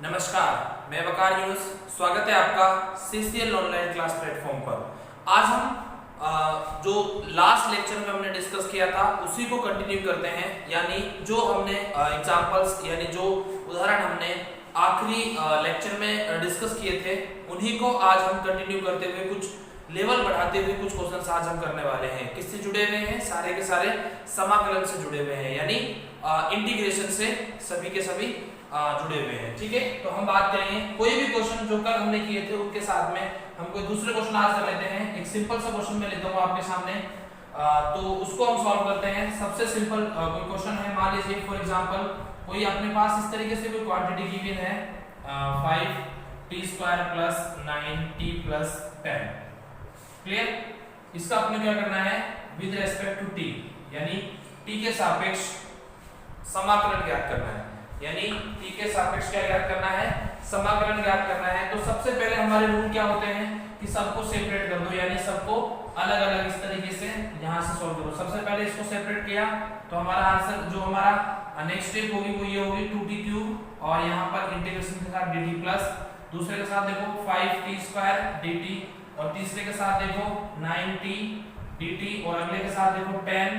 नमस्कार, मैं वकार यूनुस। स्वागत है आपका CCL ऑनलाइन क्लास प्लेटफॉर्म पर। आज हम जो लास्ट लेक्चर में हमने डिस्कस किया था उसी को कंटिन्यू करते हैं, यानी जो हमने एग्जांपल्स यानी जो उदाहरण हमने आखिरी लेक्चर में डिस्कस किए थे उन्हीं को आज हम कंटिन्यू करते हुए कुछ लेवल बढ़ाते हुए कुछ क्वेश्चंस आज हम करने वाले हैं। किससे जुड़े हुए हैं? सारे के सारे समाकलन से जुड़े हुए हैं, यानी इंटीग्रेशन से सभी के सभी जुड़े हुए हैं। ठीक है, तो हम बात करेंगे कोई भी क्वेश्चन जो कल हमने किए थे उनके साथ में हम कोई दूसरे क्वेश्चन आज कर लेते हैं। एक सिंपल सा क्वेश्चन मैं लेता हूँ आपके सामने, तो उसको हम सॉल्व करते हैं। सबसे सिंपल कोई क्वेश्चन है, मान लीजिए फॉर एग्जांपल कोई अपने पास इस तरीके से कोई क्वांटिटी गिवन है 5t² + 9t + 10। क्लियर? इसका अपने क्या करना है, विद रेस्पेक्ट टू t, यानी t के सापेक्ष समाकलन ज्ञात करना है, यानी t के सापेक्ष क्या ज्ञात करना है, समाकलन ज्ञात करना है। तो सबसे पहले हमारे रूल क्या होते हैं कि सबको सेपरेट कर दो, यानी सबको अलग अलग इस तरीके से यहां से सॉल्व करो। सबसे पहले इसको सेपरेट किया तो हमारा आंसर जो हमारा नेक्स्ट स्टेप होगी वो ये होगी 2t³ और यहां पर इंटीग्रेशन के साथ dt प्लस दूसरे के साथ देखो 5t² dt और तीसरे के साथ देखो 9t dt और अगले के साथ देखो 10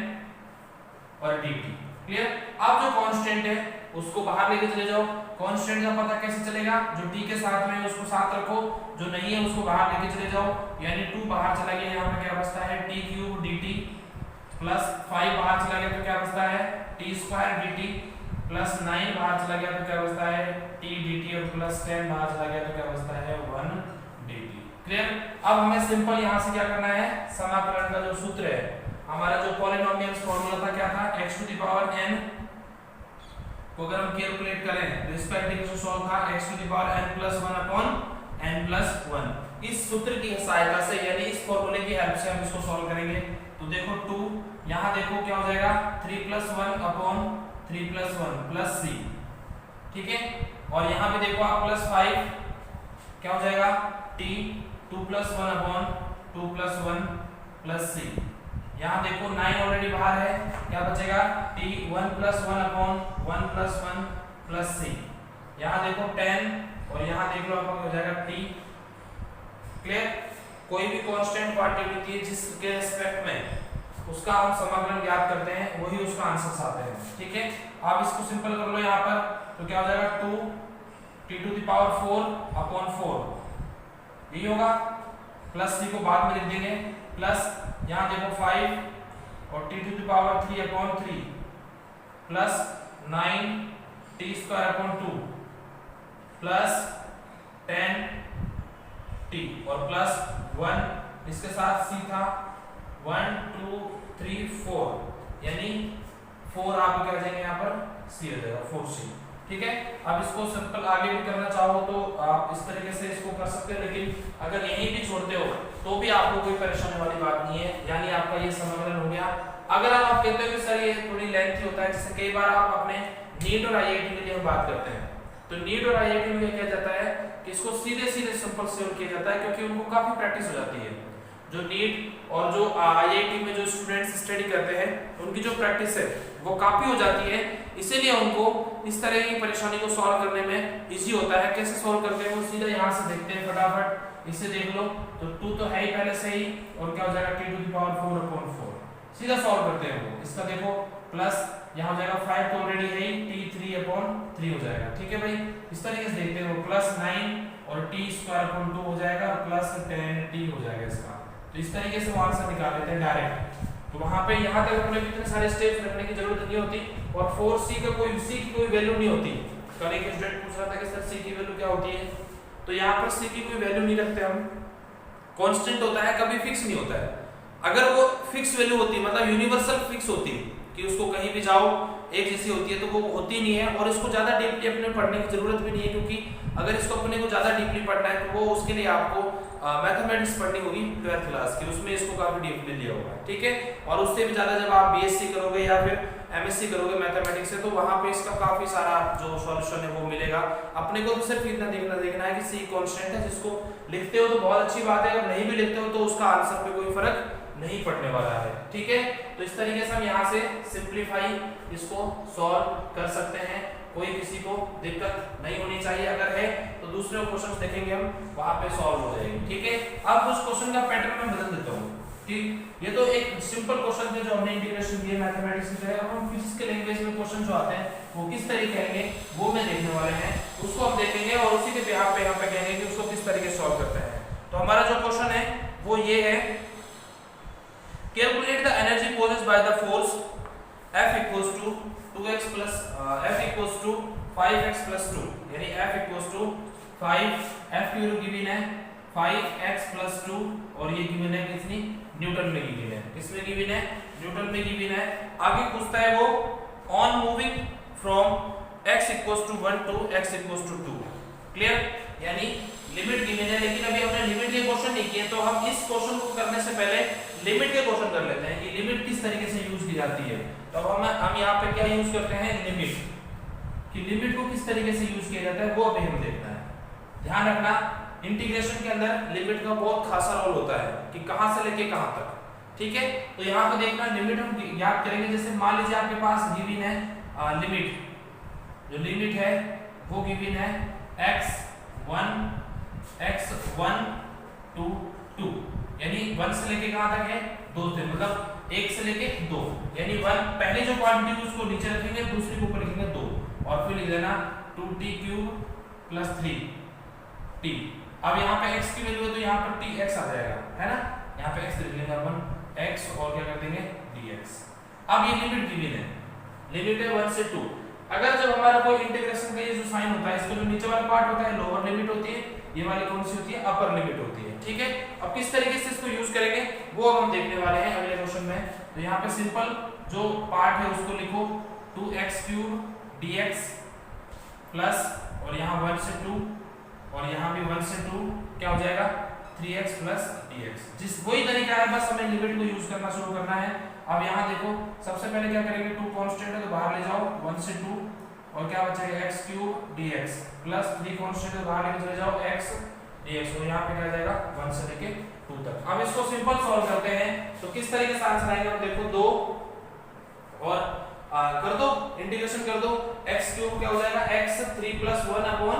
और dt। क्लियर? अब जो कांस्टेंट है उसको बाहर लेके चले जाओ। कांस्टेंट का पता कैसे चलेगा? जो t के साथ में उसको साथ रखो, जो नहीं है उसको बाहर लेके चले जाओ, यानी 2 बाहर चला गया, यहाँ पे क्या बचता है t³ dt प्लस 5 बाहर चला गया तो क्या बचता है t² dt प्लस 9 बाहर चला गया तो क्या बचता है t dt और प्लस 10 बाहर चला गया तो क्या बचता है 1 dt। क्लियर? अब हमें सिंपल यहाँ से क्या करना है, समाकलन का जो सूत्र है, हमारा जो पॉलिनोमियल्स फॉर्मूला था क्या था, x⁴n को अगर हम कैलकुलेट करें रिस्पेक्टिव से सॉल्व था x⁴n + 1/n + 1। इस सूत्र की सहायता से यानी इस फॉर्मूले की हेल्प से हम इसको सॉल्व करेंगे। तो देखो 2 यहां देखो क्या हो जाएगा 3 + 1/3 + 1 + c। ठीक है, और यहां पे देखो आप +5 क्या हो जाएगा t 2 + 1/2 + 1 + c। यहाँ देखो 9 ऑलरेडी बाहर है, क्या बचेगा t 1 + 1/1 + 1 + c। यहाँ देखो 10 और यहाँ देख लो आपका हो जाएगा t। क्लियर? कोई भी कांस्टेंट क्वांटिटी होती है जिसके रिस्पेक्ट में उसका हम समाकलन ज्ञात करते हैं वही उसका आंसर आते हैं। ठीक है, आप इसको सिंपल कर लो यहाँ पर, तो क्या हो जाएगा 2t⁴/4 यही होगा, प्लस c को बाद में लिख देंगे, प्लस यहाँ देखो 5 और t⁵/3 plus 9t²/2 plus 10t और प्लस 1 इसके साथ c था 1 2 3 4, यानी 4 आप क्या जाएंगे यहाँ पर c हो जाएगा 4c। ठीक है, अब इसको सिंपल आगे भी करना चाहो तो आप इस तरीके से इसको कर सकते हो, लेकिन अगर यहीं भी छोड़ते हो तो भी आपको कोई परेशानी वाली बात नहीं है, यानी आपका ये समाकलन हो गया। अगर आप कहते हो कि सर ये थोड़ी लेंथी होता है, जैसे कई बार आप अपने नीट और IIT के लिए हम बात करते हैं, तो नीट और IIT में क्या जाता है कि इसको सीधे सीधे सिंपल सॉल्व किया जाता है, क्योंकि उनको काफी प्रैक्टिस हो जाती है। जो नीट और जो IIT में जो स्टूडेंट्स स्टडी करते हैं उनकी जो प्रैक्टिस है वो काफी हो जाती है, इसीलिए उनको इस तरह की परेशानी को सॉल्व करने में इजी होता है। कैसे सॉल्व करते हैं वो सीधा यहाँ से देखते हैं, फटाफट इसे देख लो। तो 2 तो है ही पहले से ही, और क्या हो जाएगा t⁴/4 सीधा सॉल्व करते हैं वो। इसका देखो प्लस यहाँ हो जाएगा 5 तो ऑलरेडी है ही, t3/3 हो जाएगा। ठीक है भाई, इस तरीके से देखते हैं वो प्लस 9 और t²/2 हो जाएगा और प्लस 10t हो जाएगा इसका। तो इस तरीके से वहां से निकाल लेते हैं डायरेक्ट। तो वहां पे यहाँ तक अपने इतने सारे स्टेप्स रखने की जरूरत नहीं होती, और 4c का c की कोई वैल्यू नहीं होती। कल एक स्टूडेंट पूछ रहा था कि सर c की वैल्यू क्या होती है, तो यहाँ पर c की कोई वैल्यू नहीं रखते हम। कांस्टेंट होता है, कभी फिक्स नहीं होता है। अगर वो फिक्स वैल्यू होती मतलब यूनिवर्सल फिक्स होती कि उसको कहीं भी जाओ एक जैसी होती है, तो वो होती नहीं है, और इसको ज्यादा डीपली अपने पढ़ने की जरूरत भी नहीं है, क्योंकि अगर इसको अपने को ज्यादा डीपली पढ़ना है तो वो उसके लिए आपको मैथमेटिक्स पढ़नी होगी 12th क्लास की, उसमें इसको काफी डीपली लिया होगा। ठीक है, और उससे भी ज्यादा जब आप BSc करोगे या फिर MSc करोगे मैथमेटिक्स से, तो वहां पे इसका काफी सारा जो सॉल्यूशन है वो मिलेगा। अपने को तो सिर्फ इतना देखना है कि c कांस्टेंट है, जिसको लिखते हो तो बहुत अच्छी बात है, अगर नहीं भी लिखते हो तो उसका आंसर पे कोई फर्क नहीं पड़ने वाला है। ठीक है, तो इस तरीके से हम यहाँ से सिंप्लीफाई इसको सॉल्व कर सकते हैं, कोई किसी को दिक्कत नहीं होनी चाहिए, अगर है तो दूसरे क्वेश्चन देखेंगे हम वहां पे सॉल्व हो जाएंगे। ठीक है, अब उस क्वेश्चन का पैटर्न मैं बदल देता हूँ। ठीक, ये तो एक सिंपल क्वेश्चन थे जो हमने इंटीग्रेशन किए मैथमेटिक्स से। अब हम फिजिक्स के लैंग्वेज में क्वेश्चन जो आते हैं वो किस तरीके आएंगे वो मैं देखने वाले हैं, उसको हम देखेंगे और उसी के बिहाफ पे यहाँ पे कहेंगे कि उसको किस तरीके से सॉल्व करते हैं। तो हमारा जो क्वेश्चन है वो ये है, calculate the energy possessed by the force F equals to 2x plus F equals to 5x plus 2, यानी F equals to 5, F की वैल्यू गिवन है 5x plus 2 और ये गिवन है कितनी, न्यूटन में गिवन है, किसमें गिवन है, न्यूटन में गिवन है। आगे पूछता है वो on moving from x equals to 1 to x equals to 2, clear, यानी लिमिट गिवन है, लेकिन अभी हमने लिमिट के क्वेश्चन नहीं किए, तो हम इस क्वेश्चन को करने से पहले लिमिट के क्वेश्चन कर लेते हैं कि लिमिट किस तरीके से यूज की जाती है। तो हम यहाँ पे क्या यूज करते हैं, लिमिट, कि लिमिट को किस तरीके से यूज किया जाता है वो अभी हम देखना है। ध्यान रखना इंटीग्रेशन के अंदर लिमिट का बहुत खासा रोल होता है कि कहां से लेके कहां तक। ठीक है, तो यहाँ पे देखना लिमिट हम याद करेंगे, जैसे मान लीजिए आपके पास गिवन है लिमिट, जो लिमिट है वो गिवन है x1 to 2, यानी 1 से लेके कहां तक है 2 से, मतलब 1 से लेके 2, यानी 1 पहले जो क्वांटिटी उसको नीचे रखेंगे, दूसरी को ऊपर लिखेंगे 2 और फिर लिख देना 2t³ + 3t। अब यहाँ पे x की वैल्यू है तो यहाँ पर tx आ जाएगा, है ना, यहाँ पे x लिख लेंगे अपन x और क्या कर देंगे dx। अब ये लिमिट गिवन है, लिमिट है 1 से 2। अगर जब हमारा कोई इंटीग्रेशन का ये जो साइन होता है, इसका जो नीचे वाला पार्ट होता है लोअर लिमिट होती है, ये वाली कौन सी होती है, अपर लिमिट होती है। ठीक है, अब किस तरीके से इसको यूज करेंगे वो हम देखने वाले हैं अगले क्वेश्चन में। तो यहाँ पे सिंपल जो पार्ट है उसको लिखो 2x³ dx प्लस और यहाँ 1 से 2 और यहाँ भी 1 से 2 क्या हो जाएगा 3x + dx। जिस वही तरीका है, बस हमें लिमिट को यूज करना शुरू करना है। अब यहाँ देखो सबसे पहले क्या करेंगे, 2 कांस्टेंट है तो बाहर ले जाओ 1 से 2 और क्या बचेगा x³ dx प्लस 3 कांस्टेंट है बाहर लेके चले जाओ x dx और यहाँ पे क्या जाएगा 1 से लेके 2 तक। अब इसको सिंपल सॉल्व करते हैं तो किस तरीके से आंसर आएगा, देखो 2 और कर दो इंटीग्रेशन कर दो, x³ क्या हो जाएगा x 3 + 1 अपॉन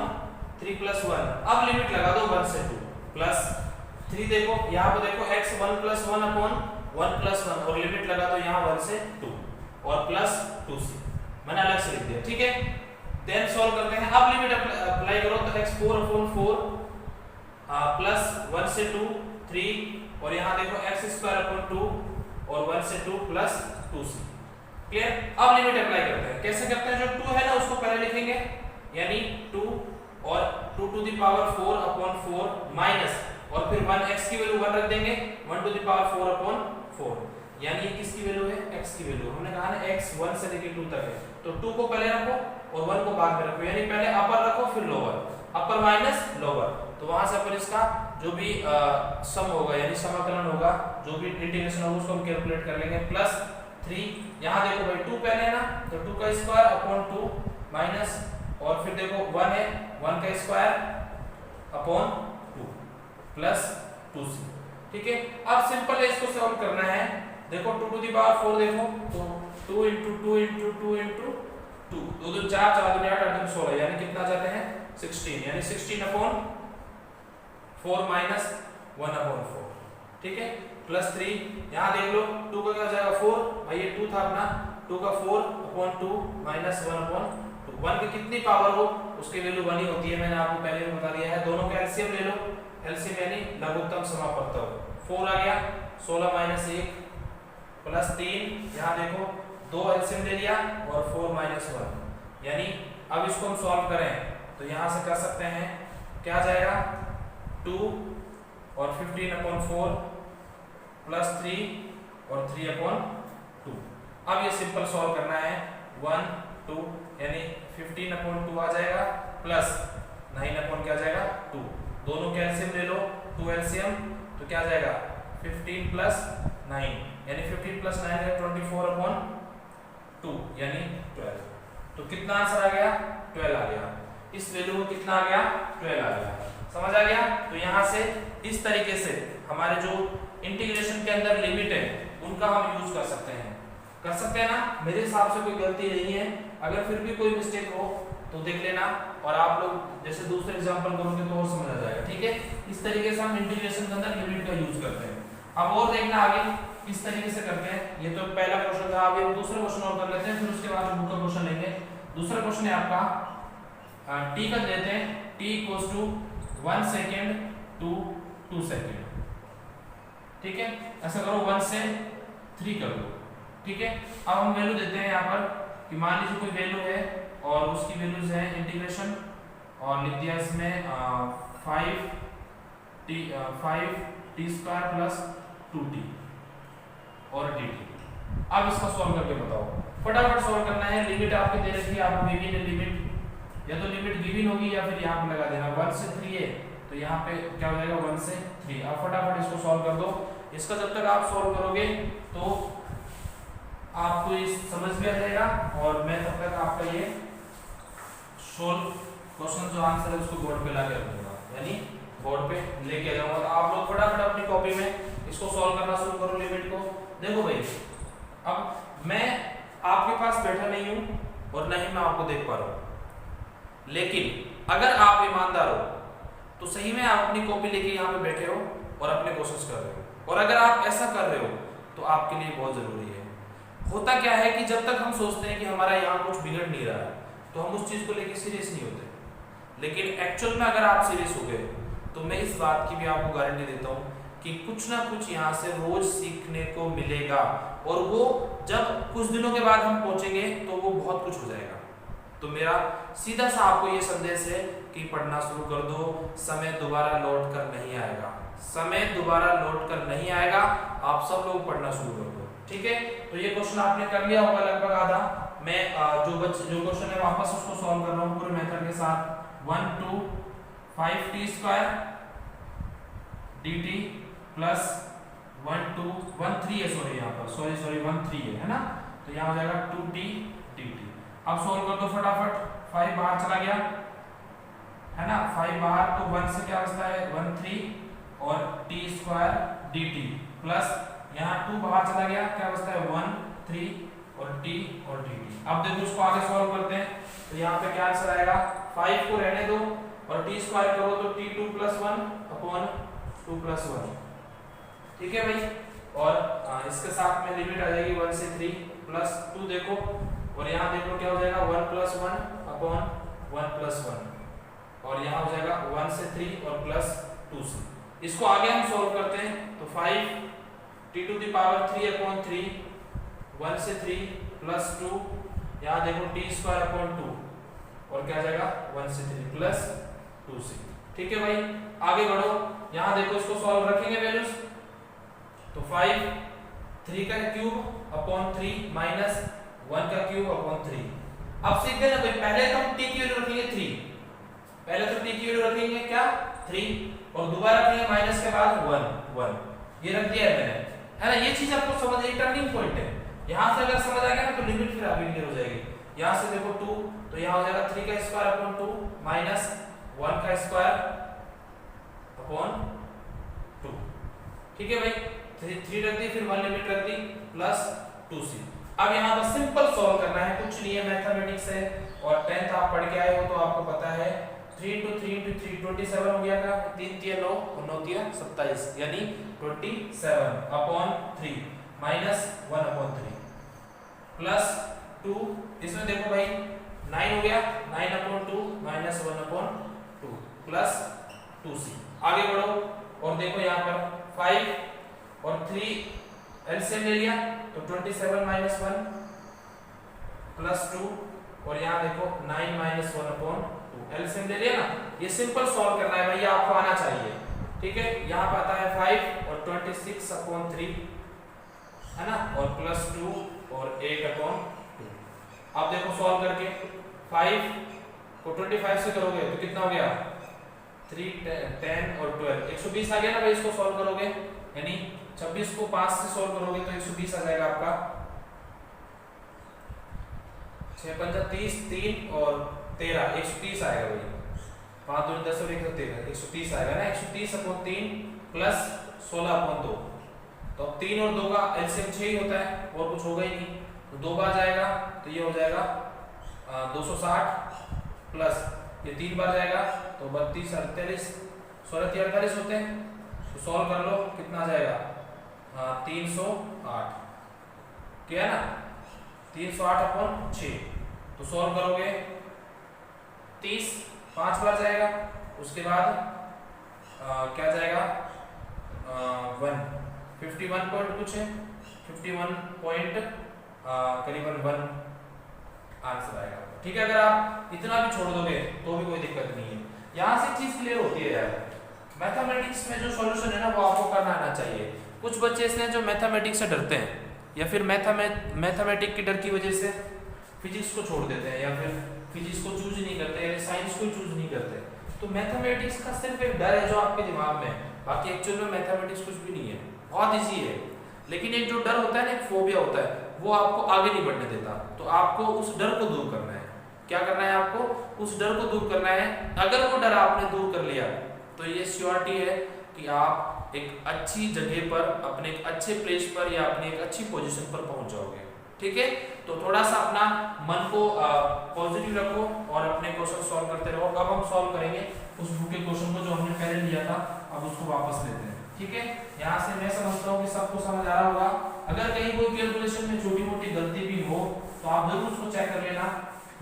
3 + 1। अब लिमिट लगा दो 1 से 2 प्लस 3, देखो यहाँ पे देखो x 1 + 1 अपॉन 1 + 1 और लिमिट लगा दो यहाँ 1 से 2 और प्लस 2c, मैंने अलग से लिख दिया। ठीक है, देन सॉल्व करते हैं। अब लिमिट अप्लाई करो तो x 4/4 प्लस 1 से 2 3 और यहाँ देखो x² 2 और 1 से 2 प्लस 2c, क्लियर। अब लिमिट अप्लाई करते हैं, कैसे करते हैं, जो 2 है ना उसको पहले लिखेंगे, यानी 2 और 2⁴/4 माइनस और फिर 1 x की वैल्यू 1 रख देंगे 1⁴/4, यानी ये किसकी वैल्यू है, x की वैल्यू। हमने कहा ना x 1 से लेकर 2 तक है, तो 2 को पहले रखो और 1 को बाद में रखो, यानी पहले अपर रखो फिर लोअर, अपर माइनस लोअर। तो वहां से अपन इसका जो भी सम होगा यानी समाकलन होगा, जो भी इंटीग्रेशन होगा उसको हम कैलकुलेट कर लेंगे। प्लस 3 यहाँ देखो भाई 2 पहले है ना, तो 2 का स्क्वायर अपॉन 2 माइनस और फिर देखो 1 है 1 का स्क्वायर अपॉन 2 प्लस 2c। ठीक है, अब सिंपल है इसको सॉल्व करना है। देखो 2⁴ देखो तो 2 × 2 × 2 × 2 2 2 4 4 2 8 8 16, यानी कितना जाते हैं 16, यानी 16/4 माइनस 1/4। ठीक है, प्लस 3 यहाँ देख लो 2 का क्या जाएगा 4, भाई ये 2 था अपना, 2 का 4/2 माइनस 1/2। 1 की कितनी पावर हो उसकी वैल्यू 1 ही होती है, मैंने आपको पहले भी बता दिया है। दोनों का एलसीएम ले लो, एलसीएम यानी लघुत्तम समापवर्तक, 4 आ गया 16 - 1 प्लस 3, यहाँ देखो 2 एलसीएम ले लिया और 4 - 1, यानी अब इसको हम सॉल्व करें तो यहाँ से कर सकते हैं, क्या जाएगा 2 और 15/4 प्लस 3 और 3/2। अब ये सिंपल सॉल्व करना है, 1 2 यानी 15/2 आ जाएगा प्लस 9 क्या जाएगा 2, दोनों के एलसीएम ले लो, 2 एलसीएम तो क्या जाएगा 15 + 9, यानी 15 + 9 है 24/2 यानी 12। तो कितना आंसर आ गया 12 आ गया, इस वैल्यू को कितना आ गया 12 आ गया, समझ आ गया। तो यहाँ से इस तरीके से हमारे जो इंटीग्रेशन के अंदर लिमिट है उनका हम यूज कर सकते हैं ना। मेरे हिसाब से कोई गलती नहीं है, अगर फिर भी कोई मिस्टेक हो तो देख लेना, और आप लोग जैसे दूसरे एग्जांपल करोगे तो और समझ आ जाएगा। ठीक है, इस तरीके से हम इंटीग्रेशन के अंदर लिमिट का यूज करते हैं। अब और देखना आगे किस तरीके से करते हैं। ये तो पहला क्वेश्चन था, अभी हम दूसरा क्वेश्चन और कर लेते हैं, फिर उसके बाद हम बुक का क्वेश्चन लेंगे। दूसरा क्वेश्चन है आपका टी का देते हैं, t equals to 1 second to 2 second. ठीक है, ऐसा करो 1 से 3 कर दो। ठीक है, अब हम वैल्यू देते हैं यहाँ पर कि मान लीजिए कोई वैल्यू है और उसकी वैल्यूज है इंटीग्रेशन, और लिख दिया इसमें 5t स्क्वायर प्लस 2t और dt। अब इसका सॉल्व करके बताओ, फटाफट सॉल्व करना है। लिमिट आपके दे रखी है, आपको गिवन है लिमिट, या तो लिमिट गिवन होगी या फिर यहाँ पे लगा देना। 1 से 3 है तो यहाँ पे क्या हो जाएगा 1 से 3। अब फटाफट इसको सॉल्व कर दो। इसका जब तक आप सॉल्व करोगे तो आपको ये समझ में आ जाएगा, और मैं तब तक आपका ये सॉल्व क्वेश्चन जो आंसर है उसको बोर्ड पे ला के रख दूंगा, यानी बोर्ड पे लेके आ जाऊंगा। तो आप लोग फटाफट अपनी कॉपी में इसको सॉल्व करना शुरू करो लिमिट को। देखो भाई, अब मैं आपके पास बैठा नहीं हूं और न ही मैं आपको देख पा रहा हूं, लेकिन अगर आप ईमानदार हो तो सही में आप अपनी कॉपी लेके यहाँ पे बैठे हो और अपने क्वेश्चंस कर रहे हो, और अगर आप ऐसा कर रहे हो तो आपके लिए बहुत जरूरी है। होता क्या है कि जब तक हम सोचते हैं कि हमारा यहाँ कुछ बिगड़ नहीं रहा है तो हम उस चीज को लेके सीरियस नहीं होते, लेकिन एक्चुअल में अगर आप सीरियस हो गए तो मैं इस बात की भी आपको गारंटी देता हूँ कि कुछ ना कुछ यहाँ से रोज सीखने को मिलेगा, और वो जब कुछ दिनों के बाद हम पहुंचेंगे तो वो बहुत कुछ हो जाएगा। तो मेरा सीधा सा आपको ये संदेश है कि पढ़ना शुरू कर दो, समय दोबारा लौट कर नहीं आएगा, समय दोबारा लौट कर नहीं आएगा। आप सब लोग पढ़ना शुरू कर दो। ठीक है, तो ये क्वेश्चन आपने कर लिया होगा लगभग आधा। मैं जो क्वेश्चन है वापस उसको सॉल्व कर रहा हूँ पूरे मेथड के साथ। 1 2 5t स्क्वायर dt प्लस 1 2 1 3 है, सॉरी यहाँ पर सॉरी 1 3 है ना, तो यहाँ हो जाएगा 2t dt। अब सॉल्व कर दो फटाफट। 5 बाहर चला गया है ना, 5 बाहर, तो 1 से क्या बचता है 1 3 और t स्क्वायर dt प्लस यहाँ 2 बाहर चला गया, क्या बचता है 1 3 और t और dt। अब देखो इसको आगे सॉल्व करते हैं, तो यहाँ पे क्या आंसर आएगा, 5 को रहने दो और t स्क्वायर करो तो t2 प्लस 1 अपॉन 2 प्लस 1। ठीक है भाई, और इसके साथ में लिमिट आ जाएगी 1 से 3 प्लस 2 देखो, और यहाँ देखो क्या हो जाएगा 1 प्लस 1 अपॉन 1 प्लस 1, और यहाँ हो जाएगा 1 से 3 और प्लस 2 से। इसको आगे हम सॉल्व करते हैं, तो 5 t to the power 3 upon 3 1 से 3 प्लस 2, यहाँ देखो t स्क्वायर अपॉन 2, और क्या जाएगा 1 से 3 प्लस 2 से। ठीक है भाई, आगे बढ़ो। यहाँ देखो इसको सॉल्व रखेंगे वैल्यूज, तो 5 3 का क्यूब अपॉन 3 माइनस 1 का क्यूब अपॉन 3। अब सीख गए ना भाई, पहले तो हम t की वैल्यू रखेंगे 3, पहले तो t की वैल्यू रखेंगे क्या 3, और दोबारा रखेंगे माइनस के बाद 1 ये रख दिया है मैंने, है ना। ये चीज आपको समझ आई, टर्निंग पॉइंट है। यहाँ से अगर समझ आ गया ना तो लिमिट फिर अभी क्लियर हो जाएगी। यहाँ से देखो 2, तो यहाँ हो जाएगा 3 का स्क्वायर अपॉन 2 माइनस 1 का स्क्वायर अपॉन 2। ठीक है भाई, 3 रख दी, फिर 1 लिमिट रख दी प्लस 2c। अब यहाँ पर सिंपल सॉल्व करना है, कुछ नहीं है, मैथमेटिक्स है, और 10th आप पढ़ के आए हो तो आपको पता है 3 × 3 × 3 27 हो गया था, 3 3 9 और 9 3 27, यानी 27 अपॉन 3 माइनस 1 अपॉन 3 प्लस 2, इसमें देखो भाई 9 हो गया, 9 upon 2 minus 1 upon 2 plus 2c। आगे बढ़ो और देखो यहाँ पर 5 और 3 एलसीएम ले लिया, तो 27 माइनस 1 प्लस 2, और यहाँ देखो 9 माइनस 1 अपॉन 2 एलसीएम ले लिया ना। ये सिंपल सॉल्व करना है भैया, आपको आना चाहिए। ठीक है, यहाँ पर आता है 5 और 26 अपॉन 3, है ना, और प्लस 2 और 8 अपॉन 2। अब देखो सॉल्व करके 5 को 25 से करोगे तो कितना हो गया 3 10 और 12 120 आ गया ना भाई। इसको सॉल्व करोगे यानी 26 को 5 से सॉल्व करोगे तो 120 आ जाएगा आपका। 6 5 30 3 और 13 130 आएगा भाई। 5 2 10 और 1 13 130 आएगा ना। 130 अपॉन 3 प्लस 16 अपॉन 2 तो अब 3 और 2 का एलसीएम 6 ही होता है, और कुछ होगा ही नहीं। तो 2 बार जाएगा तो ये हो जाएगा 260 प्लस ये 3 बार जाएगा तो 32 48 16 48 होते हैं। तो सॉल्व कर लो, कितना आ जाएगा 308, क्या है ना 308/6। तो सॉल्व करोगे 30 5 बार जाएगा, उसके बाद क्या जाएगा 51 पॉइंट कुछ है, 51 पॉइंट करीबन 1 आंसर आएगा। ठीक है, अगर आप इतना भी छोड़ दोगे तो भी कोई दिक्कत नहीं है। यहाँ से चीज क्लियर होती है यार, मैथमेटिक्स में जो सॉल्यूशन है ना वो आपको करना आना चाहिए। कुछ बच्चे इसलिए जो मैथमेटिक्स से डरते हैं या फिर मैथमेटिक्स के डर की वजह से फिजिक्स को छोड़ देते हैं या फिर फिजिक्स को चूज नहीं करते या साइंस को चूज नहीं करते। तो मैथमेटिक्स का सिर्फ एक डर है जो आपके दिमाग में है, बाकी एक्चुअल में मैथमेटिक्स कुछ भी नहीं है, बहुत इजी है। लेकिन एक जो डर होता है ना, एक फोबिया होता है, वो आपको आगे नहीं बढ़ने देता। तो आपको उस डर को दूर करना है। क्या करना है आपको? उस डर को दूर करना है। अगर वो डर आपने दूर कर लिया तो ये श्योरिटी है कि आप एक अच्छी जगह पर, अपने एक अच्छे प्लेस पर या अपनी एक अच्छी पोजीशन पर पहुंच जाओगे। ठीक है, तो थोड़ा सा अपना मन को पॉजिटिव रखो और अपने क्वेश्चन सॉल्व करते रहो। अब हम सॉल्व करेंगे उस बुक के क्वेश्चन को जो हमने पहले लिया था, अब उसको वापस लेते हैं। ठीक है, यहाँ से मैं समझता हूँ कि सबको समझ आ रहा होगा। अगर कहीं कोई कैलकुलेशन में छोटी मोटी गलती भी हो तो आप जरूर उसको चेक कर लेना,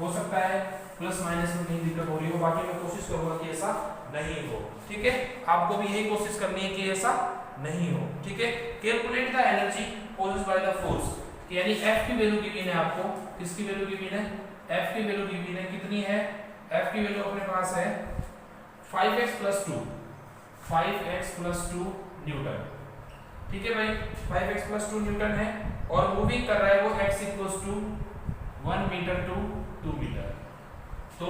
हो सकता है प्लस माइनस में कहीं दिक्कत हो रही हो, बाकी मैं कोशिश करूंगा कि ऐसा नहीं हो। ठीक है, आपको भी यही कोशिश करनी है कि ऐसा नहीं हो। ठीक है, calculate the energy possessed by the force, यानी F की वैल्यू गिवन है आपको। किसकी वैल्यू गिवन है? F की वैल्यू गिवन है। कितनी है? F की वैल्यू अपने पास है 5x + 2, 5x + 2 न्यूटन। ठीक है भाई, 5x + 2 न्यूटन है और मूविंग कर रहा है वो x = 1 मीटर टू 2 मीटर। तो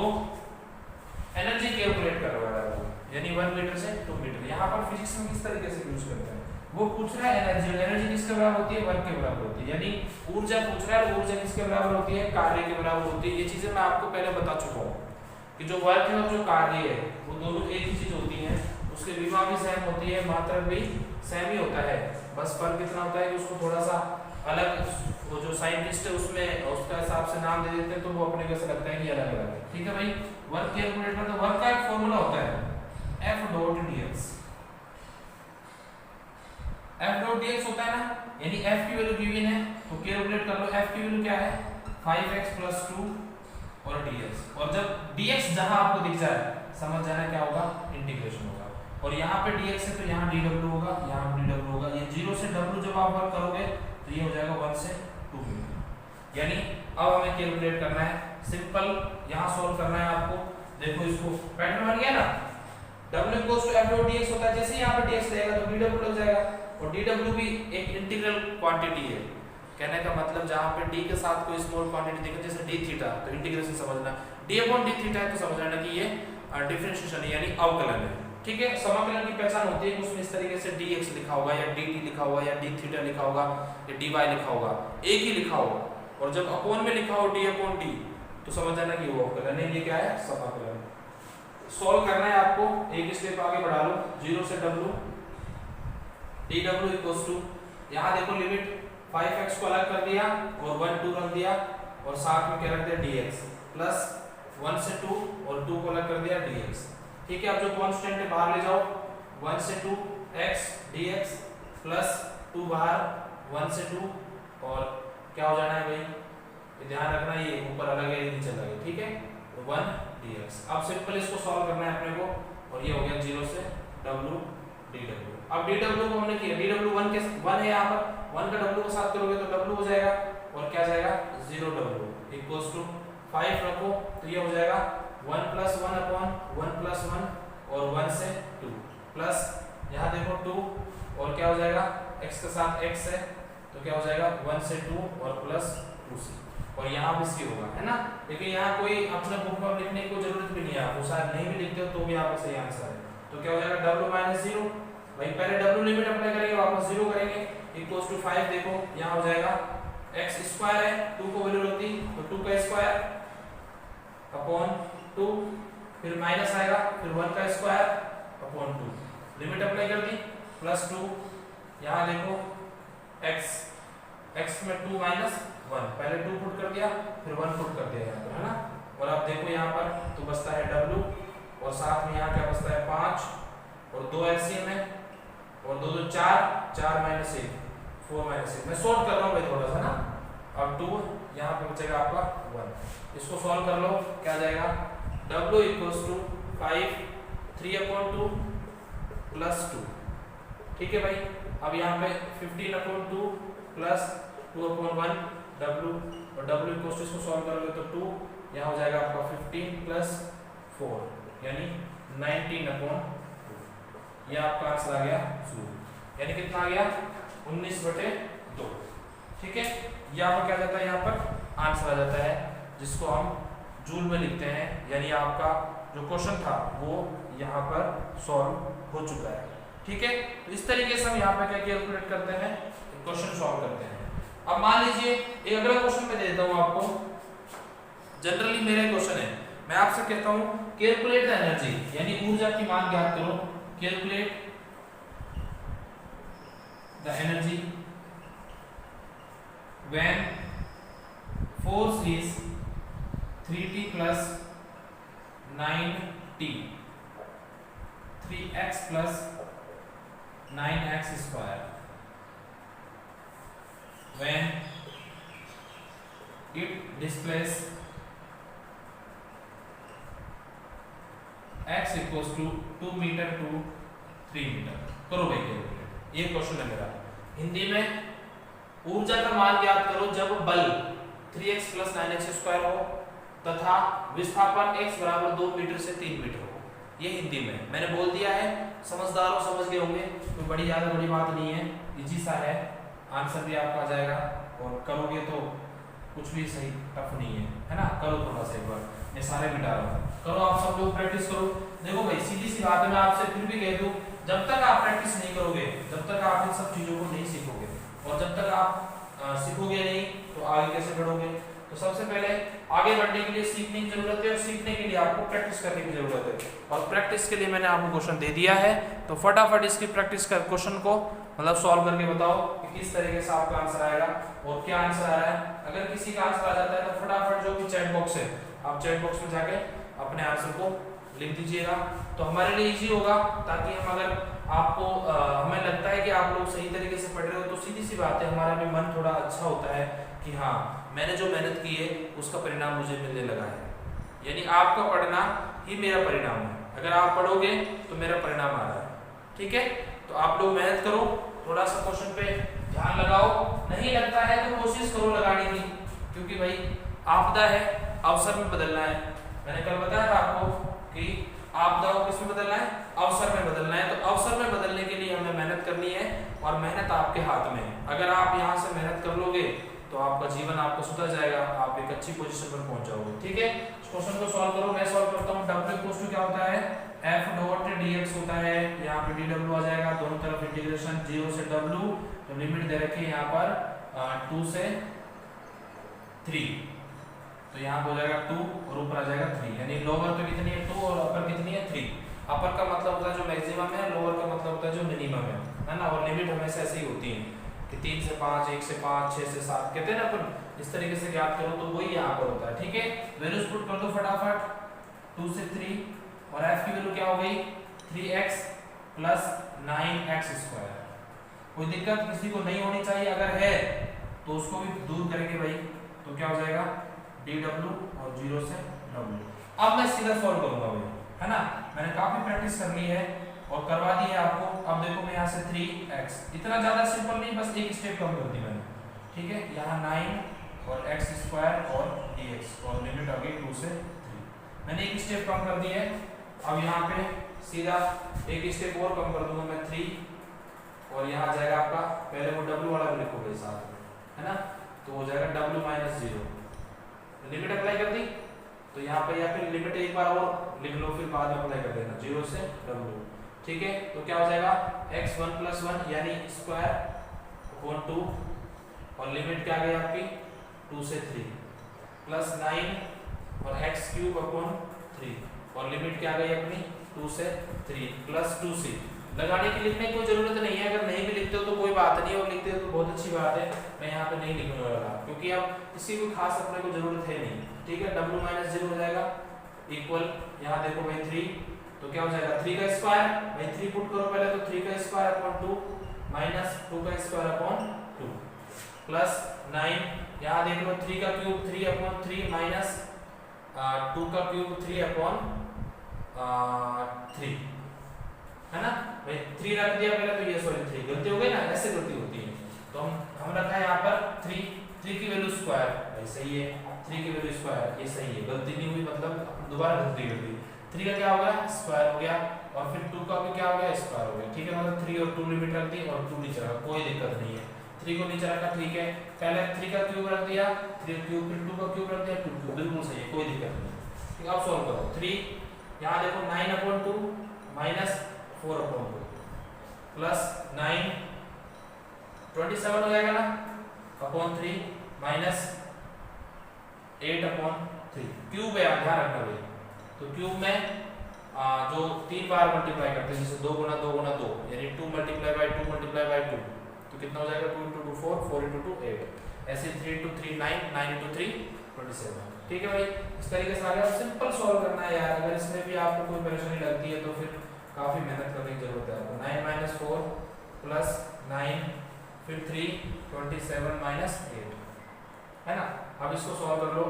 एनर्जी कैलकुलेट कर रहा है वो, यानी 1 मीटर से 2 मीटर। यहाँ पर फिजिक्स में किस तरीके से यूज करते हैं, वो पूछ रहा है एनर्जी। एनर्जी किसके बराबर होती है? वर्क के बराबर होती है। यानी ऊर्जा पूछ रहा है, ऊर्जा किसके बराबर होती है? कार्य के बराबर होती है। ये चीजें मैं आपको पहले बता चुका हूँ कि जो वर्क है और जो कार्य है वो दोनों एक ही चीज होती है। उसकी विमा भी सेम होती है, मात्रक भी सेम ही होता है। बस फर्क इतना होता है कि उसको थोड़ा सा अलग, वो जो साइंटिस्ट है उसमें उसका हिसाब से नाम दे देते हैं, तो वो अपने को ऐसा लगता है कि अलग अलग है। ठीक है भाई, वर्क कैलकुलेट करना, वर्क का एक फॉर्मूला होता है F.dx। F.dx होता है ना, यानी F की वैल्यू गिवन है तो कैलकुलेट कर लो। F की वैल्यू क्या है? 5x + 2 और dx। और जब dx जहां आपको दिख जाए समझ जाना क्या होगा, इंटीग्रेशन होगा। और यहाँ पे dx है तो यहाँ dw होगा, यहाँ dw होगा। ये 0 से w जब आप वर्क करोगे तो ये हो जाएगा 1 से 2 मीटर। यानी अब हमें कैलकुलेट करना है, सिंपल यहाँ सॉल्व करना है आपको। देखो इसको पैटर्न बन गया ना, w = F.dx होता है। जैसे यहाँ पे dx रहेगा तो dw लग जाएगा, और dw भी एक इंटीग्रल क्वांटिटी है। कहने का मतलब जहाँ पे d के साथ कोई स्मॉल क्वांटिटी दिखे, जैसे d थीटा, तो इंटीग्रेशन समझना, d/d थीटा है तो समझ लेना कि ये डिफरेंशिएशन है, यानी अवकलन है। ठीक है, समाकलन की पहचान होती है, उसमें इस तरीके से dx लिखा होगा या dt लिखा होगा या d थीटा लिखा होगा या dy लिखा होगा, एक ही लिखा होगा। और जब अपॉन में लिखा हो d/d तो समझ जाना कि वो अवकलन है, ये क्या है? समाकलन। सॉल्व करना है आपको, एक स्टेप आगे बढ़ा लो, 0 से w, dw = यहाँ देखो लिमिट 5x को अलग कर दिया और 1 2 रख दिया और साथ में क्या रख दिया dx, प्लस 1 से 2 और 2 को अलग कर दिया dx। ठीक है, अब जो कांस्टेंट है बाहर ले जाओ, 1 से 2 x dx प्लस 2 बाहर 1 से 2, और क्या हो जाना है भाई, ध्यान रखना ये ऊपर अलग है नीचे अलग है। ठीक है, 1 dx। अब सिंपल इसको सॉल्व करना है अपने को, और ये हो गया 0 से w dw। अब dw को हमने किया, dw 1 के 1 है, यहाँ पर 1 का w को साथ करोगे तो w हो जाएगा, और क्या जाएगा 0w = 5 रखो तो ये हो जाएगा 1 + 1/1 + 1 और 1 से 2 प्लस यहाँ देखो 2 और क्या हो जाएगा x के साथ x है तो क्या हो जाएगा 1 से 2 और प्लस 2c, और यहाँ भी c होगा, है ना। लेकिन यहाँ कोई अपने बुक में लिखने की जरूरत भी नहीं है, आप शायद नहीं भी लिखते हो तो भी यहाँ पर सही आंसर है। तो क्या हो जाएगा w - 0, भाई पहले w लिमिट अप्लाई करेंगे, वापस 0 करेंगे, = 5। देखो यहाँ हो जाएगा x² है, 2 को वैल्यू होती तो 2 का स्क्वायर अपॉन 2, फिर माइनस आएगा, फिर 1 का स्क्वायर अपॉन 2, लिमिट अप्लाई कर दी, +2। यहाँ देखो x में 2 माइनस 1, पहले 2 पुट कर दिया फिर 1 पुट कर दिया यहाँ पर, है ना। और अब देखो यहाँ पर तो बचता है w और साथ में यहाँ क्या बचता है 5 और 2 एलसीएम है और 2 2 4, 4 माइनस 1 4 माइनस 1। मैं सॉल्व कर रहा हूँ भाई थोड़ा सा ना। अब 2 यहाँ पे बचेगा आपका 1, इसको सॉल्व कर लो क्या जाएगा w इक्वल्स टू 5 3/2 प्लस 2, ठीक है भाई। अब यहाँ पे 15/2 प्लस 2/1 w और w इक्वल्स टू इसको सॉल्व करोगे तो 2, यहाँ हो जाएगा आपका 15 प्लस 4 यानी 19/2, ये आपका आंसर आ गया 2, यानी कितना आ गया 19/2, ठीक है। यहाँ पर क्या जाता है, यहाँ पर आंसर आ जाता है जिसको हम जूल में लिखते हैं, यानी आपका जो क्वेश्चन था वो यहाँ पर सॉल्व हो चुका है, ठीक है। तो इस तरीके से हम यहाँ पे क्या कैलकुलेट करते हैं, क्वेश्चन सॉल्व करते हैं। अब मान लीजिए एक अगला क्वेश्चन मैं दे देता हूँ आपको, जनरली मेरा क्वेश्चन है, मैं आपसे कहता हूँ कैलकुलेट द एनर्जी, यानी ऊर्जा की मान ज्ञात करो, calculate the energy when force is 3t plus 9t 3x plus 9x square when it displays x equals to 2 meter to 3 meter। करो भाई कैलकुलेट, ये क्वेश्चन है मेरा। हिंदी में ऊर्जा का मान ज्ञात करो जब बल 3x plus 9x स्क्वायर हो तथा विस्थापन x बराबर 2 मीटर से 3 मीटर हो। ये हिंदी में मैंने बोल दिया है, समझदार हो समझ गए होंगे, कोई बड़ी ज्यादा बड़ी बात नहीं है, इजी सा है, आंसर भी आपका आ जाएगा और करोगे तो कुछ भी सही टफ नहीं है ना। करो थोड़ा सा एक बार, मैं सारे मिटा रहा हूँ, करो आप सब लोग प्रैक्टिस करो। देखो भाई सीधी सी बात है, मैं आपसे फिर भी कह दूं, जब तक आप प्रैक्टिस नहीं करोगे, जब तक आप इन सब चीजों को नहीं सीखोगे और जब तक आप सीखोगे नहीं तो आगे कैसे बढ़ोगे। तो सबसे पहले आगे बढ़ने के लिए सीखने की जरूरत है और सीखने के लिए आपको प्रैक्टिस करने की जरूरत है, और प्रैक्टिस के लिए मैंने आपको क्वेश्चन दे दिया है, तो फटाफट इसकी प्रैक्टिस कर क्वेश्चन को मतलब सॉल्व करके बताओ कि किस तरीके से आपका आंसर आएगा और क्या आंसर आ रहा है। अगर किसी का आंसर आ जाता है तो फटाफट जो भी चैट बॉक्स है, आप चैट बॉक्स में जाके अपने आंसर को लिख दीजिएगा, तो हमारे लिए इजी होगा, ताकि हम अगर आपको हमें लगता है कि आप लोग सही तरीके से पढ़ रहे हो तो सीधी सी बात है, हमारा भी मन थोड़ा अच्छा होता है कि हाँ मैंने जो मेहनत की है उसका परिणाम मुझे मिलने लगा है, यानी आपका पढ़ना ही मेरा परिणाम है। अगर आप पढ़ोगे तो मेरा परिणाम आ रहा है, ठीक है। तो आप लोग मेहनत करो, थोड़ा सा क्वेश्चन पे ध्यान लगाओ, नहीं लगता है तो कोशिश करो लगाने की, क्योंकि भाई आपदा है, अवसर में बदलना है। मैंने कल बताया था आपको कि आपदा को किसमें बदलना है, अवसर में बदलना है। तो अवसर में बदलने के लिए हमें मेहनत करनी है और मेहनत आपके हाथ में है। अगर आप यहाँ से मेहनत कर लोगे तो आपका जीवन आपका सुधर जाएगा, आप एक अच्छी पोजीशन पर पहुंच जाओगे, ठीक है। इस क्वेश्चन को सॉल्व करो, मैं सॉल्व करता हूँ। W इक्वल्स टू क्या होता है, F डॉट dx होता है, यहाँ पे dw आ जाएगा, दोनों तरफ इंटीग्रेशन 0 से w, तो लिमिट दे रखी है यहाँ पर 2 से 3, तो यहाँ हो जाएगा 2 और ऊपर आ जाएगा 3, यानी लोअर तो कितनी है 2 और अपर कितनी है 3। अपर का मतलब होता है जो मैक्सिमम है, लोअर का मतलब होता है जो मिनिमम है ना। और लिमिट हमेशा ऐसे ही होती है कि 3 से 5, 1 से 5, 6 से 7 कहते हैं ना अपन, इस तरीके से ज्ञात करो, तो वही यहाँ पर होता है, ठीक है। वैल्यूज पुट कर दो फटाफट, 2 से 3, और f की वैल्यू क्या हो गई 3x प्लस 9x स्क्वायर। कोई दिक्कत किसी को नहीं होनी चाहिए, अगर है तो उसको भी दूर करेंगे भाई, तो क्या हो जाएगा dw और 0 से w। अब मैं सीधा सॉल्व करूंगा भाई, है ना। मैंने काफी प्रैक्टिस कर ली है और करवा दी है आपको। अब देखो मैं यहाँ से 3x, इतना ज्यादा सिंपल नहीं, बस एक स्टेप कम कर दी मैंने, ठीक है। यहाँ 9 और x स्क्वायर और dx, और लिमिट आ गई 2 से 3, मैंने एक स्टेप कम कर दी है। अब यहाँ पे सीधा एक स्टेप और कम कर दूंगा मैं 3, और यहाँ आ जाएगा आपका, पहले वो w वाला भी लिखोगे साथ में, है ना, तो हो जाएगा w माइनस 0, लिमिट अप्लाई कर दी, तो यहाँ पे या फिर लिमिट एक बार और लिख लो, फिर बाद में अप्लाई कर देना 0 से w, ठीक है। तो क्या हो जाएगा x 1 प्लस 1 यानी स्क्वायर अपॉन 2, और लिमिट क्या आ गई आपकी 2 से 3, प्लस 9 और x क्यूब अपॉन 3, और लिमिट क्या आ गई अपनी 2 से 3 प्लस 2c, लगाने की लिखने की कोई जरूरत नहीं है, अगर नहीं भी लिखते हो तो कोई बात नहीं, और लिखते हो तो बहुत अच्छी बात है। मैं यहाँ पे नहीं लिखने वाला क्योंकि अब इसकी कोई खास अपने को जरूरत है नहीं, ठीक है। w माइनस 0 हो जाएगा इक्वल, यहाँ देखो भाई 3, तो क्या हो जाएगा 3 का स्क्वायर, भाई 3 पुट करो पहले, तो 3 का स्क्वायर अपॉन 2 माइनस 2 का स्क्वायर अपॉन 2 प्लस 9, यहाँ देख लो 3 का क्यूब 3 अपॉन 3 माइनस 2 का क्यूब 3 अपॉन 3, है ना भाई। 3 रख दिया पहले, तो ये सॉरी 3 गलती हो गई ना, ऐसे गलती होती है। तो हम रखा है यहाँ पर 3 की वैल्यू स्क्वायर, भाई सही है, 3 की वैल्यू स्क्वायर, ये सही है, गलती नहीं हुई, मतलब दोबारा गलती कर दी। 3 का क्या हो गया स्क्वायर हो गया, और फिर 2 का भी क्या हो गया स्क्वायर हो गया, ठीक है। मतलब 3 और 2 लिमिट रख दी और 2 नीचे रखा, कोई दिक्कत नहीं है। 3 को नीचे रखा, ठीक है, पहले 3 का क्यूब रख दिया, 3 क्यूब, फिर 2 का क्यूब रख दिया, 2 क्यूब, बिल्कुल सही है, कोई दिक्कत नहीं। ठीक है, अब सॉल्व करो। 3 यहाँ देखो 9 अपॉन 2 माइनस 4 अपॉन 2 प्लस 9 27 हो जाएगा ना, अपॉन 3 माइनस 8 अपॉन 3, क्यूब है, ध्यान रखना भाई। तो क्यूब में जो 3 बार मल्टीप्लाई करते हैं, जैसे 2 गुना 2 गुना 2, यानी 2 मल्टीप्लाई बाय 2 मल्टीप्लाई बाय 2, तो कितना हो जाएगा 2 × 2 4, 4 × 2 8, ऐसे 3 × 3 9, 9 × 3 27। ठीक है भाई, इस तरीके से आगे सिंपल सॉल्व करना है यार। अगर इसमें भी आपको कोई परेशानी लगती है तो फिर काफी मेहनत करने की जरूरत है आपको। 9 माइनस 4 प्लस 9 फिर 3 27 माइनस 8, है ना। अब इसको सॉल्व कर लो,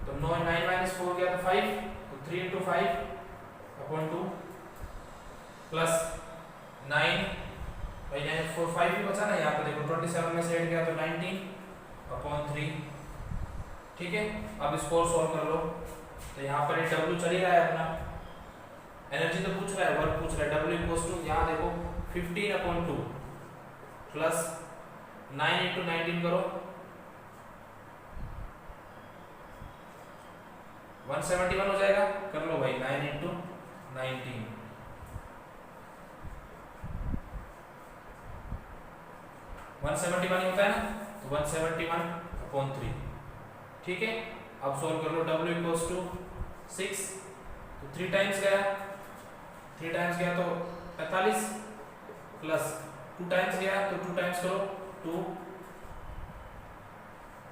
तो 9 माइनस 4 गया तो 5, तो 3 × 5 अपॉन 2 प्लस 9, भाई 9 4 5 भी बचा ना, यहाँ पे देखो 27 में से 8 गया तो 19 अपॉन 3, ठीक है। अब इसको और सॉल्व कर लो, तो यहाँ पर ये w चल ही रहा है अपना, एनर्जी तो पूछ रहा है, वर्क पूछ रहा है, w इक्वल्स टू यहाँ देखो 15 अपॉन 2 प्लस 9 × 19 करो, 171 हो जाएगा, कर लो भाई 9 × 19 171 होता है ना, तो 171 अपॉन 3, ठीक है। अब सॉल्व कर लो, w इक्वल्स टू 6, तो 3 टाइम्स गया, 3 टाइम्स गया तो 45 प्लस 2 टाइम्स गया तो 2 टाइम्स करो 2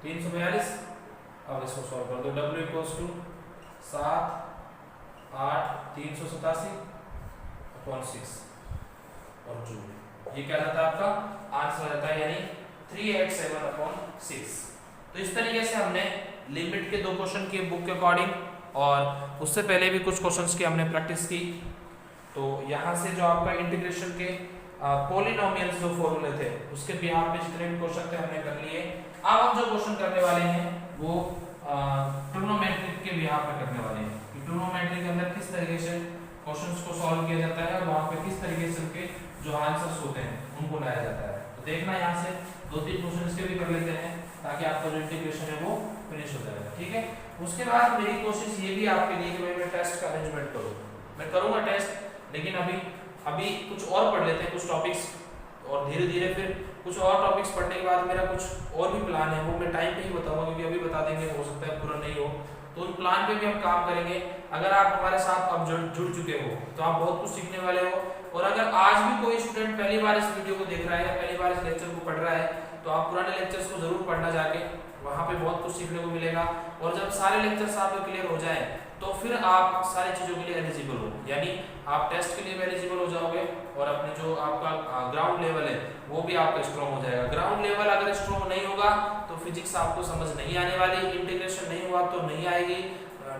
342। अब इसको सॉल्व कर दो, w इक्वल्स टू 7 8 387 अपॉन 6 और जूल, ये क्या जाता है आपका आंसर आ जाता है, यानी 387 अपॉन 6। तो इस तरीके से हमने लिमिट के 2 क्वेश्चन किए बुक के अकॉर्डिंग, और उससे पहले भी कुछ क्वेश्चंस की हमने प्रैक्टिस की। तो यहाँ से जो आपका इंटीग्रेशन के पॉलिनोमियल्स जो फॉर्मूले थे उसके बिहाफ पे जितने भी क्वेश्चन थे हमने कर लिए। अब हम जो क्वेश्चन करने वाले हैं वो ट्रिग्नोमेट्री के बिहाफ पे करने वाले हैं कि ट्रिग्नोमेट्री के अंदर किस तरीके से क्वेश्चंस को सॉल्व किया जाता है और वहाँ पे किस तरीके से उनके जो आंसर्स होते हैं उनको लाया जाता है। तो देखना यहाँ से 2-3 क्वेश्चन इसके भी कर लेते हैं ताकि आपका जो इंटीग्रेशन है वो फिनिश हो जाएगा, ठीक है। उसके बाद मेरी कोशिश ये भी आपके लिए कि मैं टेस्ट का अरेंजमेंट करूँ, मैं करूँगा टेस्ट, लेकिन अभी कुछ और पढ़ लेते हैं कुछ टॉपिक्स, और धीरे धीरे फिर कुछ और टॉपिक्स पढ़ने के बाद मेरा कुछ और भी प्लान है, वो मैं टाइम पे ही बताऊंगा, क्योंकि अभी बता देंगे हो सकता है पूरा नहीं हो, तो उन प्लान पे भी हम काम करेंगे। अगर आप हमारे साथ अब जुड़ चुके हो तो आप बहुत कुछ सीखने वाले हो, और अगर आज भी कोई स्टूडेंट पहली बार इस वीडियो को देख रहा है या पहली बार इस लेक्चर को पढ़ रहा है तो आप पुराने लेक्चर्स को जरूर पढ़ना जाके, वहाँ पे बहुत कुछ सीखने को मिलेगा। और जब सारे लेक्चर्स आपके क्लियर हो जाए तो फिर आप सारी चीज़ों के लिए एलिजिबल हो, यानी आप टेस्ट के लिए भी एलिजिबल हो जाओगे, और अपने जो आपका ग्राउंड लेवल है वो भी आपका स्ट्रॉन्ग हो जाएगा। ग्राउंड लेवल अगर स्ट्रॉन्ग नहीं होगा तो फिजिक्स आपको समझ नहीं आने वाली, इंटीग्रेशन नहीं हुआ तो नहीं आएगी,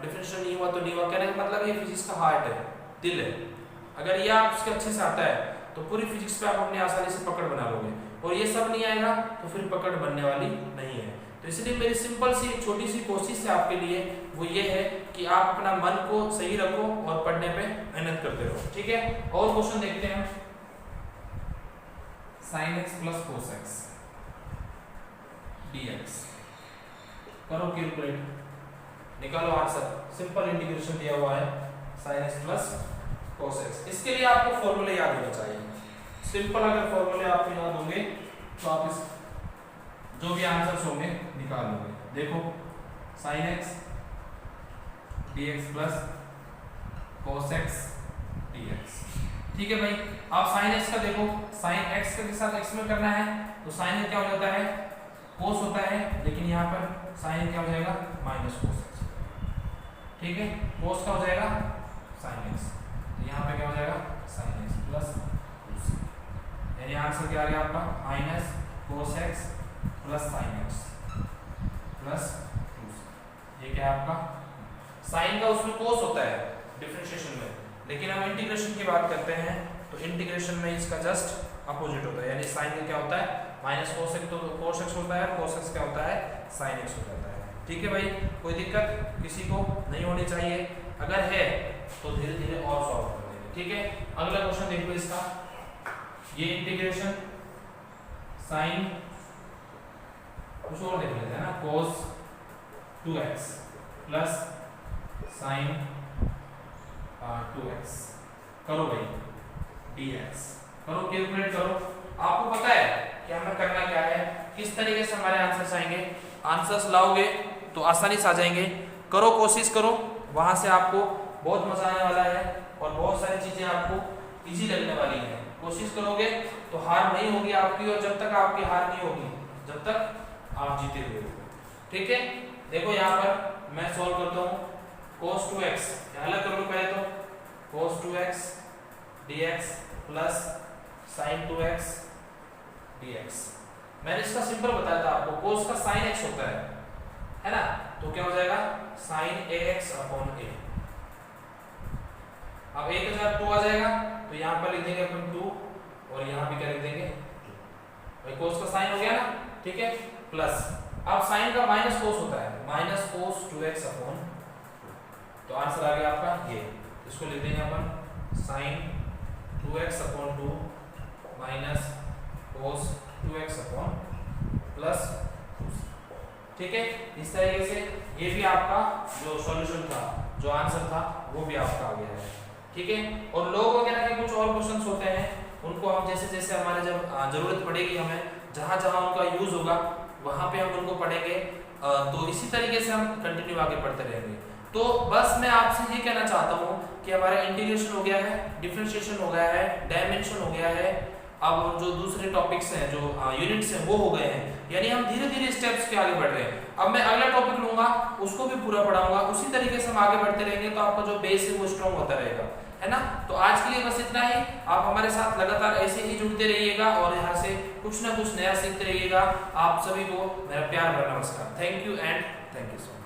डिफरेंशियल नहीं हुआ तो नहीं हुआ। कहने का मतलब ये फिजिक्स का हार्ट है, दिल है, अगर ये आप उसके अच्छे से आता है तो पूरी फिजिक्स पे आप अपनी आसानी से पकड़ बना लोगे, और ये सब नहीं आएगा तो फिर पकड़ बनने वाली नहीं है। तो इसलिए मेरी सिंपल सी एक छोटी सी कोशिश है आपके लिए, वो ये है कि आप अपना मन को सही रखो और पढ़ने पे मेहनत करते रहो, ठीक है। और क्वेश्चन देखते हैं, sin x plus cos x dx, करो कैलकुलेट, निकालो आंसर। सिंपल इंटीग्रेशन दिया हुआ है sin x plus cos x। इसके लिए आपको फॉर्मूले याद होना चाहिए। सिंपल अगर फॉर्मूले आपको याद होंगे तो आप इस जो भी आंसर्स होंगे निकाल लोगे। देखो sin x dx plus cos x dx, ठीक है भाई। अब साइन एक्स का देखो, साइन एक्स के साथ एक्स में करना है तो साइन क्या हो जाता है, कोस होता है, लेकिन यहाँ पर साइन क्या हो जाएगा, माइनस कोस एक्स। ठीक है, कोस का हो जाएगा साइन एक्स, तो यहाँ पे क्या हो जाएगा साइन एक्स प्लस कोस, यानी आंसर क्या आ गया आपका minus cos x plus sine x plus cos. ये क्या है आपका, साइन का उसमें कोस होता है डिफरेंशिएशन में, लेकिन हम इंटीग्रेशन की बात करते हैं तो इंटीग्रेशन में इसका जस्ट अपोजिट होता है, यानी साइन का क्या होता है माइनस कोस एक्स, तो कोस एक्स होता है, और कोस एक्स क्या होता है साइन एक्स हो जाता है। ठीक है भाई, कोई दिक्कत किसी को नहीं होनी चाहिए, अगर है तो धीरे धीरे और सॉल्व कर देंगे। ठीक है, अगला क्वेश्चन देख लो इसका, ये इंटीग्रेशन साइन कुछ और देख लेते हैं ना, कोस 2x प्लस साइन 2x करो भाई dx करो, कैलकुलेट करो। आपको पता है कि हमें करना क्या है, किस तरीके से हमारे आंसर्स आएंगे, आंसर्स लाओगे तो आसानी से आ जाएंगे। करो, कोशिश करो, वहां से आपको बहुत मजा आने वाला है और बहुत सारी चीजें आपको इजी लगने वाली है। कोशिश करोगे तो हार नहीं होगी आपकी, और जब तक आपकी हार नहीं होगी जब तक आप जीते हुए हो। ठीक है, देखो यहाँ पर मैं सॉल्व करता हूँ, cos 2x अलग कर लो पहले तो, cos 2x dx plus sin 2x dx। मैंने इसका सिंपल बताया था आपको, cos का sin x होता है ना, तो क्या हो जाएगा sin ax अपॉन a। अब a के साथ 2 आ जाएगा तो यहाँ पर लिख देंगे अपन 2, और यहाँ भी क्या लिख देंगे 2, भाई cos का sin हो गया ना। ठीक है, प्लस अब sin का माइनस कोस होता है, माइनस कोस 2x अपॉन 2, तो आंसर आ गया आपका ये, इसको लिख देंगे अपन sin 2x upon 2 minus cos 2x upon plus 2। ठीक है, इस तरीके से ये भी आपका जो सॉल्यूशन था, जो आंसर था, वो भी आपका आ गया है। ठीक है, और लोग वगैरह के कुछ और क्वेश्चंस होते हैं, उनको हम जैसे जैसे हमारे जब जरूरत पड़ेगी, हमें जहां जहां उनका यूज होगा वहां पे हम उनको पढ़ेंगे, तो इसी तरीके से हम कंटिन्यू आगे पढ़ते रहेंगे। तो बस मैं आपसे ये कहना चाहता हूँ कि हमारा इंटीग्रेशन हो गया है, डिफरेंशिएशन हो गया है, डायमेंशन हो गया है, अब जो दूसरे टॉपिक्स हैं, जो यूनिट्स हैं, वो हो गए हैं, यानी हम धीरे धीरे स्टेप्स के आगे बढ़ रहे हैं। अब मैं अगला टॉपिक लूंगा, उसको भी पूरा पढ़ाऊंगा, उसी तरीके से हम आगे बढ़ते रहेंगे, तो आपका जो बेस है वो स्ट्रॉन्ग होता रहेगा, है ना। तो आज के लिए बस इतना ही, आप हमारे साथ लगातार ऐसे ही जुड़ते रहिएगा और यहाँ से कुछ ना कुछ नया सीखते रहिएगा। आप सभी को मेरा प्यार भरा नमस्कार। Thank you and thank you so much.